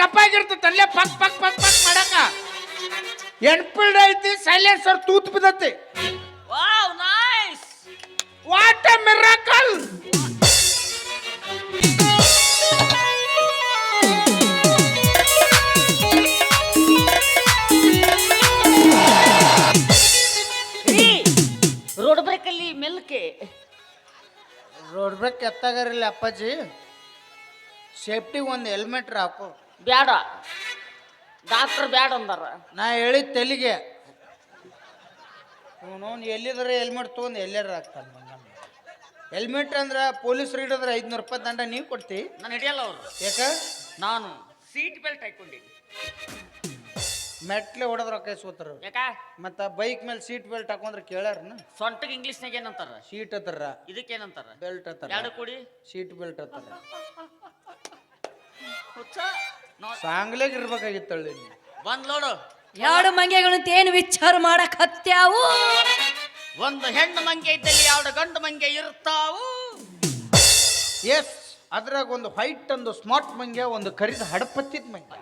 ಕಪ್ಪಾಗಿರ್ತೈತೆ ಅಲ್ಲೇ ಪಕ್ ಪಕ್ ಪಕ್ ಪಕ್ ಮಾಡಕ ಎನ್ಫೀಲ್ಡ್ ಐತಿ ಸೈಲೆನ್ಸರ್ ತೂತ್ ಬಿದ್ದತಿ wow nice what a miracle road break ಅಲ್ಲಿ ಮೆಲ್ಕೆ ರೋಡ್ ಬ್ರೇಕ್ ಎತ್ತಾಗರಿಲ್ಲ ಅಪ್ಪಾಜಿ ಸೇಫ್ಟಿಗೆ ಒಂದು ಹೆಲ್ಮೆಟ್ ಹಾಕು ಬ್ಯಾಡ ಡಾಕ್ಟರ್ ಬ್ಯಾಡ ಅಂದಾರ ನಾ ಹೇಳಿದ ತೆಲಿಗೆ ಅವನು ಎಲ್ಲಿದ್ರೆ ಹೆಲ್ಮೆಟ್ ತೊಗೊಂಡು ಎಲ್ಲಾರ ಹಾಕ್ತಾನೆ ಹೆಲ್ಮೆಟ್ ಅಂದ್ರೆ ಪೊಲೀಸರು ಹಿಡಿದ್ರೆ 500 ರೂಪಾಯಿ ದಂಡ ನೀವು ಕೊಡ್ತಿ ನಾನು ಹಿಡಿಯಲ್ಲ ಅವರು ಯಾಕ ನಾನು ಸೀಟ್ ಬೆಲ್ಟ್ ಹಾಕೊಂಡಿನಿ ಮೆಟ್ಲೆ ಹೊಡೆದ್ರ ಕೈ ಸೋತಾರ ಯಾಕ ಮತ್ತ ಬೈಕ್ ಮೇಲೆ ಸೀಟ್ ಬೆಲ್ಟ್ ಹಾಕೊಂಡ್ರೆ ಕೇಳ್ಯಾರನ ಸೊಂಟಗೆ ಇಂಗ್ಲೀಷ್ನಾಗ ಏನಂತಾರ ಸೀಟ್ ಹತ್ತಾರ ಇದಕ್ಕೇನಂತಾರ ಬೆಲ್ಟ್ ಹತ್ತಾರ ಎರಡು ಕೂಡಿ ಸೀಟ್ ಬೆಲ್ಟ್ ಹತ್ತಾರ ಹುಚ್ಚ ಸಾಂಗ್ಲಾಗ ಇರ್ಬೇಕಾಗಿತ್ತಳ್ಳಿ ಬಂದ್ ನೋಡು ಎರಡು ಮಂಗೆಗಳು ಏನು ವಿಚಾರ ಮಾಡಕ್ ಹತ್ಯಾವು ಒಂದು ಹೆಣ್ಣು ಮಂಗೆ ಇದ್ದಲ್ಲಿ ಎರಡು ಗಂಡು ಮಂಗೆ ಇರ್ತಾವು ಎಸ್ ಅದ್ರಾಗ ಒಂದು ವೈಟ್ ಒಂದು ಸ್ಮಾರ್ಟ್ ಮಂಗ್ಯ ಒಂದು ಕರಿದ ಹಡಪತ್ತಿದ ಮಂಗ್ಯ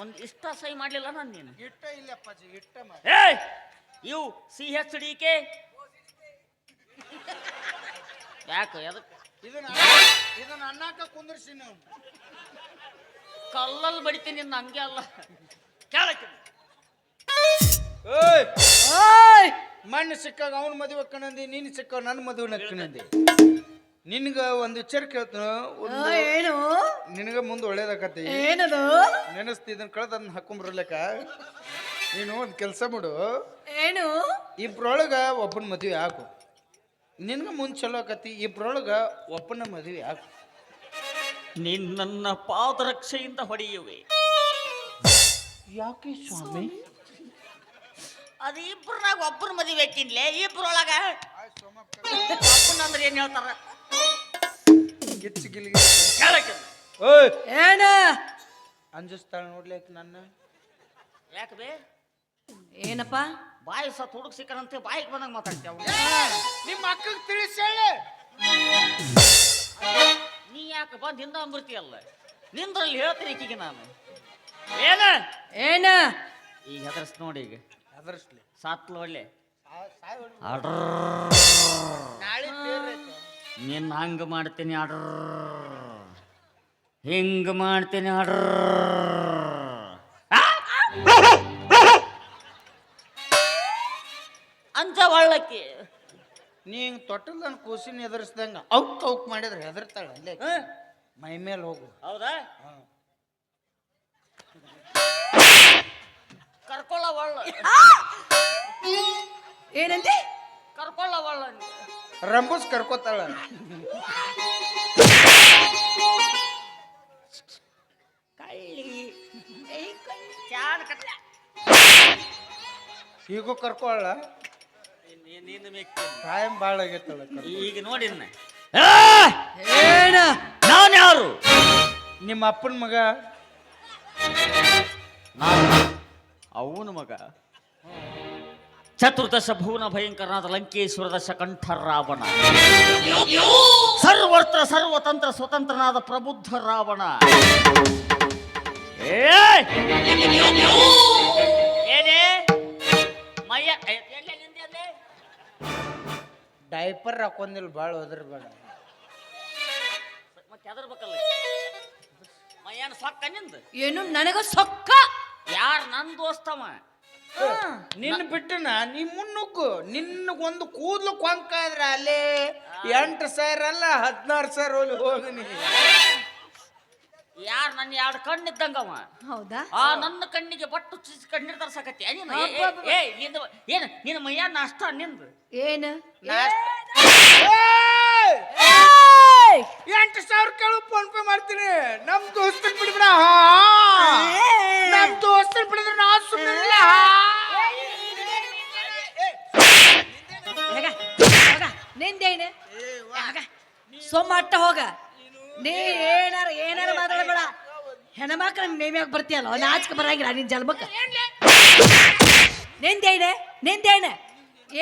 ಒಂದು ಇಷ್ಟ ಸಹಿ ಮಾಡ್ಲಿಲ್ಲ ನಾನು ನೀನು ಇಟ್ಟ ಇಲ್ಲ ಅಪ್ಪಾಜಿ ಇಟ್ಟ ಏಯ್ ಇವು CHDK ಯಾಕ ಎದಕ್ಕೆ ಇದನ್ನ ಅನ್ನಕ ಕುಂದ್ರಿಸಿ ನೀವು ಕಲ್ಲಲ್ಲಿ ಬಡಿತೀನಿ ನಿನ್ನ ಹಂಗೆ ಅಲ್ಲ ಕೇಳಕ್ಕೆ ಮಣ್ಣು ಸಿಕ್ಕಾಗ ಅವನ ಮದುವೆ ಕಣಂದಿ ನೀನು ಸಿಕ್ಕಾಗ ನನ್ನ ಮದುವೆ ನಕ್ಕನಂದಿ ನಿನ್ಗ ಒಂದು ವಿಚಾರ ಕೇಳ್ತಾನ ಏನು ನಿನಗ ಮುಂದೆ ಒಳ್ಳೇದಾಕತಿ ಏನದು ನೆನಸ್ತಿ ಇದನ್ನ ಕಳೆದನ್ನ ಹಾಕೊಂಡ್ಬರ್ಲಕ್ಕ ನೀನು ಒಂದು ಕೆಲಸ ಮಾಡು ಏನು ಇಬ್ರೊಳಗ ಒಬ್ಬನ ಮದುವೆ ಹಾಕು ನಿನ್ಗ ಮುಂದೆ ಚಲೋ ಆಕತಿ ಇಬ್ರೊಳಗ ಒಬ್ಬನ ಮದುವೆ ಹಾಕು ನಿನ್ನ ಪಾದರಕ್ಷೆಯಿಂದ ಹೊಡೆಯುವೆ ಯಾಕೆ ಸ್ವಾಮಿ ಅದು ಇಬ್ಬರನಾಗ ಒಬ್ಬನ ಮದುವೆ ಹಾಕಿನ್ಲೆ ಇಬ್ಬರೊಳಗ ಒಬ್ಬನ ಅಂದ್ರೆ ಏನ್ ಹೇಳ್ತಾರ ಗಿಚ್ಚಿ ಗಿಲಿ ಕೇಳಕ್ಕೆ ಏನ ಅಂಜಿಸ್ತಾಳ ನೋಡ್ಲಿಕ್ ನನ್ನ ಯಾಕೆ ಬೇ ಏನಪ್ಪ ಬಾಯಿ ಸತ್ ಹುಡುಗ ಸಿಕ್ಕರಂತೆ ಬಾಯಿಗೆ ಬಂದಂಗ ಮಾತಾಡ್ತೇವ ನಿಮ್ಮ ಅಕ್ಕಗೆ ತಿಳಿಸಿ ಹೇಳಿ ನೀ ಯಾಕೆ ಬಂದು ಹಿಂದ ಅಂಬಿರ್ತೀಯಲ್ಲ ನಿಂದ್ರಲ್ಲಿ ಹೇಳ್ತೀನಿ ಈಕಿಗೆ ನಾನು ಏನ ಏನ ಈಗ ಹೆದರ್ಸ್ ನೋಡಿ ಈಗ ಅದರ್ಸ್ಲಿ ಸಾತ್ಲು ಒಳ್ಳೆ ನಾಳೆ ನಿನ್ನ ಹಂಗ ಮಾಡ್ತೀನಿ ಆರ್ಡರ್ ಹಿಂಗ ಮಾಡ್ತೀನಿ ಆರ್ಡರ್ ಅಂಜ ಒಳ್ಳಕ್ಕೆ ನೀ ಹಿಂಗ್ ತೊಟ್ಟಲ್ದನ್ ಕೂಸಿನ ಎದುರಿಸ್ದಂಗ ಔಕ್ ಔಕ್ ಮಾಡಿದ್ರೆ ಹೆದರ್ತಾಳ ಅಲ್ಲೇ ಮೈ ಮೇಲೆ ಹೋಗು ಹೌದಾ ಕರ್ಕೊಳ್ಳ ಒಳ್ಳ ಏನಂತೆ ಕರ್ಕೊಳ್ಳ ಒಳ್ಳ ರಂಬೂಸ್ ಕರ್ಕೋತಾಳ ಕಳ್ಳಿ ಚಾನ್ ಕಟ್ಟ ಈಗೂ ಕರ್ಕೊಳ್ಳ ನೀನು ಮೆಕ್ತೀನಿ ಟೈಮ್ ಭಾಳ ಆಗೈತಳ ಈಗ ನೋಡಿ ಏನ ನಾನು ಯಾರು ನಿಮ್ಮ ಅಪ್ಪನ ಮಗ ಅವನ ಮಗ ಚತುರ್ದಶ ಭುವನ ಭಯಂಕರನಾದ ಲಂಕೇಶ್ವರ ದಶ ಕಂಠ ರಾವಣ ಸರ್ವತ್ರ ಸರ್ವತಂತ್ರ ಸ್ವತಂತ್ರನಾದ ಪ್ರಬುದ್ಧ ರಾವಣ ಏನೇ ಮಯ್ಯ ಡೈಪರ್ ಹಾಕೊಂದಿಲ್ಲ ಭಾಳ ಹೋದ್ರ ಬೇಡ ಮತ್ತೆ ಹೆದರ್ಬೇಕಲ್ಲ ಮಯ್ಯನ ಸೊಕ್ಕ ನಿಂದ ಏನು ನನಗ ಸೊಕ್ಕ ಯಾರು ನನ್ನ ದೋಸ್ತವ ನಿನ್ನ ಬಿಟ್ಟನ ನೀ ಮುನ್ನುಗ್ಗು ನಿನ್ನ ಒಂದು ಕೂದ್ಲು ಕೊಂಕ ಆದ್ರೆ ಅಲ್ಲೇ 8,000 ಅಲ್ಲ 16,000 ಹೋಗಿ ಹೋಗಿ ನೀ ಯಾರು ನನ್ನ 2 ಕಣ್ಣಿದ್ದಂಗವ ಹೌದಾ ಆ ನನ್ನ ಕಣ್ಣಿಗೆ ಬಟ್ಟು ಚುಚ್ಚಿ ಕಣ್ಣೀರ್ ತರ್ಸಕತ್ತಿ ಏನು ನಿನ್ನ ಮಯ್ಯ ಅಷ್ಟ ನಿಂದು ಏನು 8,000 ಕೇಳು ಫೋನ್ ಪೇ ಮಾಡ್ತೀನಿ ನಮ್ ದೋಸ್ತನ್ ಬಿಡ್ಬಿಡ ನಮ್ ದೋಸ್ತನ್ ಬಿಡಿದ್ರೆ ನಾ ಸುಮ್ಮನಿಲ್ಲ ನಿಂದೇನು ಸೊಮ್ಮಟ್ಟ ಹೋಗ ನೀ ಏನಾರ ಮಾತಾಡಬೇಡ ಹೆಣ್ಮಕ್ಳ ಮೇಮ್ಯಾಗ ಬರ್ತೀಯಲ್ಲ ನಾಚಿಕೆ ಬರಂಗಿಲ್ಲ ನಿನ್ ಜನ್ಮಕ್ಕ ನಿಂದೇನ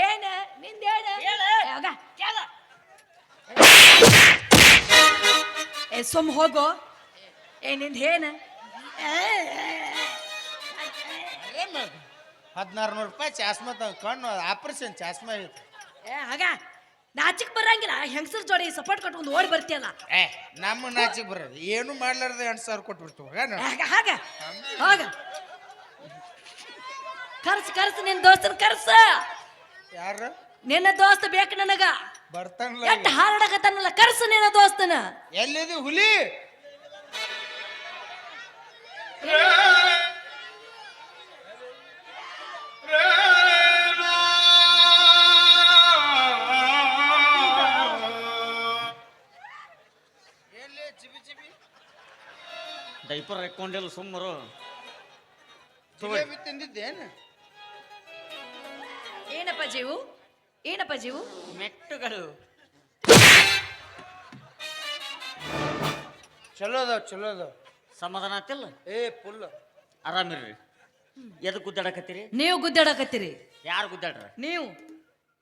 ಏನ ನಿಂದೇನ ಸುಮ್ ಹೋಗೋ ನಿಂದ ಏನ 1600 ರೂಪಾಯಿ ಚಾಸ್ಮಾ ಕಣ್ಣು ಆಪರೇಷನ್ ಚಾಸ್ಮಾ ಐತಿ. ಆಗ ನಾಚಿಕ್ ಬರಂಗಿಲ್ಲ ಹೆಂಗಸರ್ ಜೋಡಿ ಸಪೋರ್ಟ್ ಕಟ್ಕೊಂಡು ಓಡಿ ಬರ್ತೀಯಲ್ಲ. ನಮ್ಮ ನಾಚಿಕ್ ಬರ ಏನು ಮಾಡ್ಲಾರ್ದ 8,000 ಕೊಟ್ಬಿಡ್ತೀವಿ ಹಾಗ ಹೋಗ ಕರ್ಸ್ ನಿನ್ನ ದೋಸ್ತನ ಕರ್ಸ. ಯಾರು ನಿನ್ನ ದೋಸ್ತ ಬೇಕು ನನಗ. ಬರ್ತಾನಲ್ಲ ಎಟ್ಟು ಹಾರಾಡಕತ್ತಾನಲ್ಲ ಕರ್ಸ ನಿನ್ನ ದೋಸ್ತನ. ಎಲ್ಲಿದೆ ಹುಲಿ? ಡೈಪರ್ ಹಾಕೊಂಡಿಲ್ಲ ಸುಮ್ಮರು ತಿಂದಿದ್ದೇನು? ಏನಪ್ಪ ಜೀವು ಮೆಟ್ಟುಗಳು ಚಲೋ ಅದಾವ ಸಮಾಧಾನ ಆತಿಲ್ಲ? ಫುಲ್ ಆರಾಮಿರ್ರಿ. ಎದಕ್ಕೆ ಗುದ್ದಾಡಕತ್ತೀರಿ? ನೀವು ಗುದ್ದಾಡಕತ್ತೀರಿ. ಯಾರು ಗುದ್ದಾಡ್ರ? ನೀವು.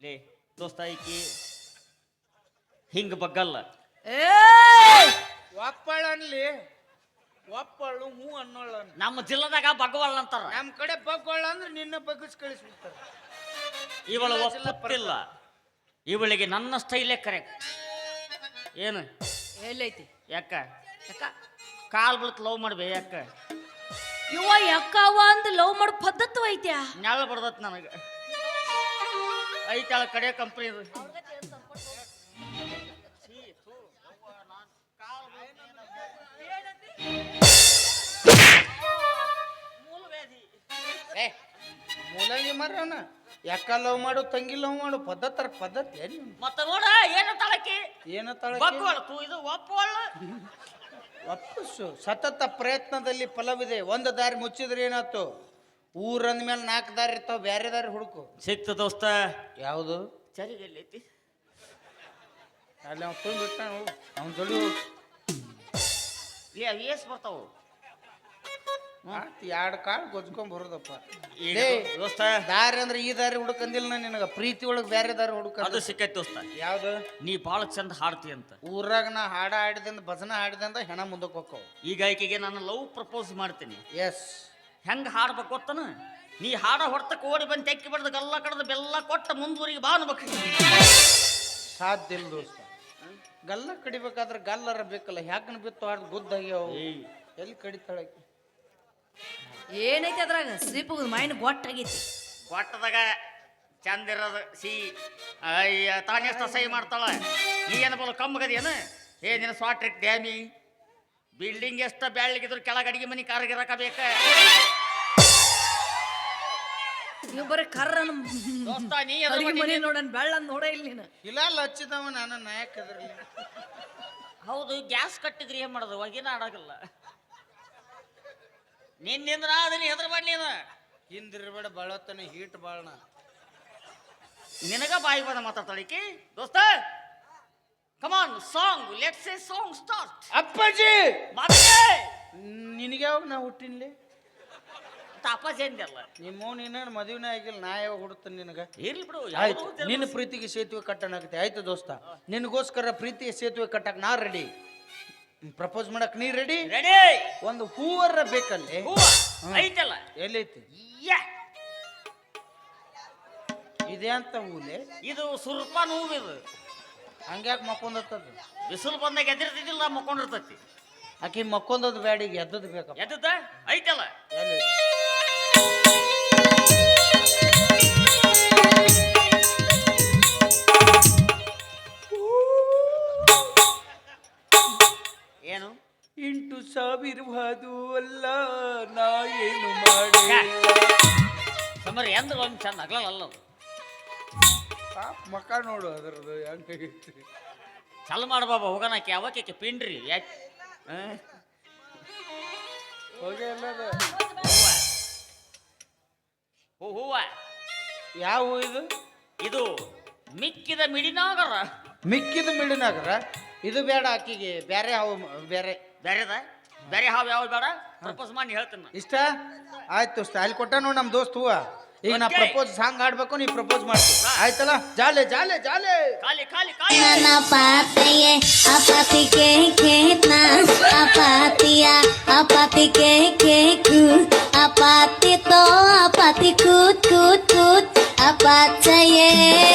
ಲೇ ದೋಸ್ತ ಈಕಿ ಹಿಂಗ ಬಗ್ಗಲ್ಲ. ಒಪ್ಪಳ ಅನ್ಲಿ, ಒಪ್ಪಳು ಹೂ ಅನ್ನೋಳ. ನಮ್ಮ ಜಿಲ್ಲದಾಗ ಬಗ್ಗವಲ್ಲ ಅಂತಾರ. ನಮ್ಮ ಕಡೆ ಬಗ್ಗೋಳ ಅಂದ್ರೆ ನಿನ್ನ ಬಗ್ಗಿಸ್ ಕಳಿಸ್ಬಿಡ್ತಾರ. ಇವಳು ಒಪ್ಪತ್ತಿಲ್ಲ. ಇವಳಿಗೆ ನನ್ನ ಸ್ಟೈಲೇ ಕರೆಕ್ಟ್. ಏನು ಎಲ್ಲೈತಿ? ಯಾಕ ಕಾಲ್ ಬೀಳ್ತ ಲವ್ ಮಾಡ್ಬೇ? ಯಾಕ ಯಾಕವ ಅಂದ್ ಲವ್ ಮಾಡೋ ಪದ್ಧತಿ ಐತ್ಯಾ? ನೆಳ ಬಡ್ದತ್ ನನಗ. ಐತಾಳ ಕಡೆ ಕಂಪ್ನಿ. ಮೂಲಂಗಿ ಮರವನ ಯಾಕ ಲವ್ ಮಾಡು, ತಂಗಿ ಲವ್ ಮಾಡು ಪದ್ಧತಿ ಏನು? ಮತ್ತ ನೋಡ ಏನು ತಾಳಕಿ ಏನು ಬಗ್ಗೋಳು ಇದು ಒಪ್ಪವಲ್ಲ. ವಾಪಸ್ಸು ಸತತ ಪ್ರಯತ್ನದಲ್ಲಿ ಫಲವಿದೆ. ಒಂದು ದಾರಿ ಮುಚ್ಚಿದ್ರೆ ಏನಾಯ್ತು? ಊರಂದ ಮೇಲೆ 4 ದಾರಿ ಇರ್ತಾವ, ಬೇರೆ ದಾರಿ ಹುಡುಕು. ಸಿಕ್ತ ದೋಸ್ತ. ಯಾವುದು? ಚರಿಗೆ ಎಲ್ಲೈತಿ? ಅಲ್ಲಿ ಅವ್ನು ತುಂಬಿಟ್ಟ ಅವ್ನು ಜೊಡಿ ಏಸ್ ಬರ್ತಾವು. 2 ಕಾಳು ಗೊಜ್ಕೊಂಡ್ ಬರೋದಪ್ಪ. ದೋಸ್ತ ದಾರಿ ಅಂದ್ರೆ ಈ ದಾರಿ ಹುಡುಕಂದಿಲ್ಲ ನಾ ನಿನಗ. ಪ್ರೀತಿ ಒಳಗ್ ಬೇರೆ ದಾರಿ ಹುಡುಕ. ಅದು ಸಿಕ್ಕೈತಿ ದೋಸ್ತ. ಯಾವ್ದು? ನೀ ಬಾಳ ಚಂದ ಹಾಡ್ತಿ ಅಂತ. ಊರಾಗ ನಾ ಹಾಡ ಹಾಡಿದಿಂದ ಭಜನ ಹಾಡಿದಿಂದ ಹೆಣ ಮುಂದಕ್ಕೆ ಹೋಕ್ಕವು. ಈಗ ಆಕೆಗೆ ನಾನು ಲವ್ ಪ್ರಪೋಸ್ ಮಾಡ್ತೀನಿ. ಎಸ್. ಹೆಂಗ ಹಾಡ್ಬೇಕು ಗೊತ್ತನ? ನೀ ಹಾಡ ಹೊಡ್ತಕ್ಕೆ ಓಡಿ ಬಂದು ತೆಕ್ಕಿ ಬಡ್ದು ಗಲ್ಲ ಕಡ್ದು ಬೆಲ್ಲ ಕೊಟ್ಟ ಮುಂದುವರಿಗೆ ಬಾ ಅನ್ಬೇಕು. ಸಾಧ್ಯ ಇಲ್ಲ ದೋಸ್ತ. ಗಲ್ಲ ಕಡಿಬೇಕಾದ್ರೆ ಗಲ್ಲರ ಬೇಕಲ್ಲ. ಹ್ಯಾಕನ ಬಿತ್ತು ಹಾಡ್ ಗುದ್ದಾಗ್ಯಾವ. ಎಲ್ಲಿ ಕಡಿತಾಳೆ? ಏನೈತಿ ಅದ್ರಾಗ? Sleep mind ಗೊಟ್ಟಾಗೈತಿ. ಕೊಟ್ಟದಾಗ ಚಂದ ಇರೋದು ಅಯ್ಯ ತಾನೆಷ್ಟ ಸಹಿ ಮಾಡ್ತಾಳ. ನೀ ಏನು ಬೋಲು ಕಮ್ಮಗದಿ ಏನು? ನಿನ್ನ ಸ್ವಾಟ್ರಿಕ್ ಡ್ಯಾಮಿ ಬಿಲ್ಡಿಂಗ್ ಎಷ್ಟ ಬ್ಯಾಳಿಗಿದ್ರು ಕೆಳಗೆ ಅಡಿಗೆ ಮನೆ ಕಾರ್ಗಿರಕ ಬೇಕ. ನೀವು ಬರೀ ಕರ್ರ ದೋಸ್ತ ನೀ ಮನೆ ನೋಡನ್ ಬೆಳ್ಳ ನೋಡ ಇಲ್ಲ ನೀನು. ಇಲ್ಲ ಹಚ್ಚಿದವ ನಾನು ನಾಯಕ ಅದ್ರಲ್ಲಿ. ಹೌದು, ಗ್ಯಾಸ್ ಕಟ್ಟಿದ್ರಿ ಏನ್ ಮಾಡೋದು? ಒಗಿನ ಆಡಾಗಲ್ಲ. ನಿನ್ನಿಂದ ನಾ ಅದನ್ನ ಹೆದ್ರ ಮಾಡಿ ನೀನು ಹಿಂದಿರ್ಬೇಡ. ಬಾಳತನ ಹೀಟ್ ಬಾಳಣ. ನಿನಗ ಬಾಯಿ ಬಂದ ಮಾತಾಡ್ತಾಳಿಕಿ. ದೋಸ್ತ come on song, let's a song start. ಅಪ್ಪಾಜಿ ನಿನಗೆ ಯಾವಾಗ ನಾ ಹುಟ್ಟಿನ್ಲಿ? ಅಪ್ಪಾಜಿ ಅಂದಲ್ಲ. ನಿಮ್ಮ ನೀನ ಮದುವೆನೇ ಆಗಿಲ್ಲ. ನಾ ಯಾವಾಗ ಹುಡುತ್ತೇನೆ ನಿನಗ? ಇರ್ಲಿ ಬಿಡು. ಆಯ್ತು, ನಿನ್ನ ಪ್ರೀತಿಗೆ ಸೇತುವೆ ಕಟ್ಟಣಾಗತ್ತೆ. ಆಯ್ತು ದೋಸ್ತ, ನಿನಗೋಸ್ಕರ ಪ್ರೀತಿಯ ಸೇತುವೆ ಕಟ್ಟಕ್ ನಾ ರೆಡಿ. ಪ್ರಪೋಸ್ ಮಾಡಕ್ ನೀ ರೆಡಿ? ರೆಡಿ. ಒಂದು ಹೂವರ ಬೇಕಲ್ಲಿ. ಐತಲ್ಲ? ಎಲ್ಲೈತಿ? ಇದೇ ಅಂತ ಹೂಲೆ? ಇದು ಸುರ್ಪಾನ್ ಹೂವು. ಇದು ಹಂಗ್ಯಾಕೆ ಮಕ್ಕೊಂದತ್ತದು? ಬಿಸಿಲು ಬಂದಾಗ ಎದಿರ್ತಿದ್ದಿಲ್ಲ, ಮಕ್ಕೊಂಡಿರ್ತೈತಿ. ಆಕಿ ಮಕ್ಕೊಂದದ್ ಬ್ಯಾಡಿಗೆ ಎದ್ದದ್ ಬೇಕಪ್ಪ. ಎದ್ದದ ಐತಲ್ಲ? ಏನು 8,000 ಅಲ್ಲ ನಾ ಏನು ಮಾಡಿ ಸಮರ್ ಎಂದ್ರ ಒಂದು ಚಂದ ಅಗ್ಲಲ್ಲ. ಮಕ್ಕ ನೋಡು ಅದರದ್ದು ಹೆಂಗೈತಿ. ಚಲ್ ಮಾಡ ಬಾಬಾ ಹೋಗೋಣಕ್ಕೆ. ಯಾವಕ್ಕೆ ಪಿಂಡ್ರಿ ಯಾಕೆ ಹೋಗಿ ಅಲ್ಲದ ಹೂವ. ಯಾವ ಹೂ ಇದು? ಇದು ಮಿಕ್ಕಿದ ಮಿಡಿನಾಗರ. ಮಿಕ್ಕಿದ ಮಿಡಿನಾಗರ? ಇದು ಬೇಡ ಆಕಿಗೆ. ಬೇರೆ ಹಾವು ಬೇರೆ ಬೇರೆ ಹಾವು ಯಾವ ಬೇಡ. ಪ್ರಪೋಸ್ ಮಾಡಿ ಹೇಳ್ತೀನಿ. ಇಷ್ಟ ಆಯ್ತು. ಅಲ್ಲಿ ಕೊಟ್ಟ ನೋಡಿ ನಮ್ಮ ದೋಸ್ತ್ ಹೂವ. ಈಗ ನಾ ಪ್ರಪೋಸ್ ಸಾಂಗ್ ಆಡ್ಬೇಕು, ನೀ ಪ್ರಪೋಸ್ ಮಾಡ್ತೀವಿ. ಆಯ್ತಲ್ಲ? ಜಾಲೆ ಜಾಲೆ ಜಾಲೆ ಖಾಲಿ ಖಾಲಿ ಖಾಲಿ. ನನ್ನ ಪಾತೆಯೇ ಆ ಪಾತಿಗೆ ಕೇತ್ನ ಆ ಪಾತ tia apati ke ku apati to apati kut kut kut apat saye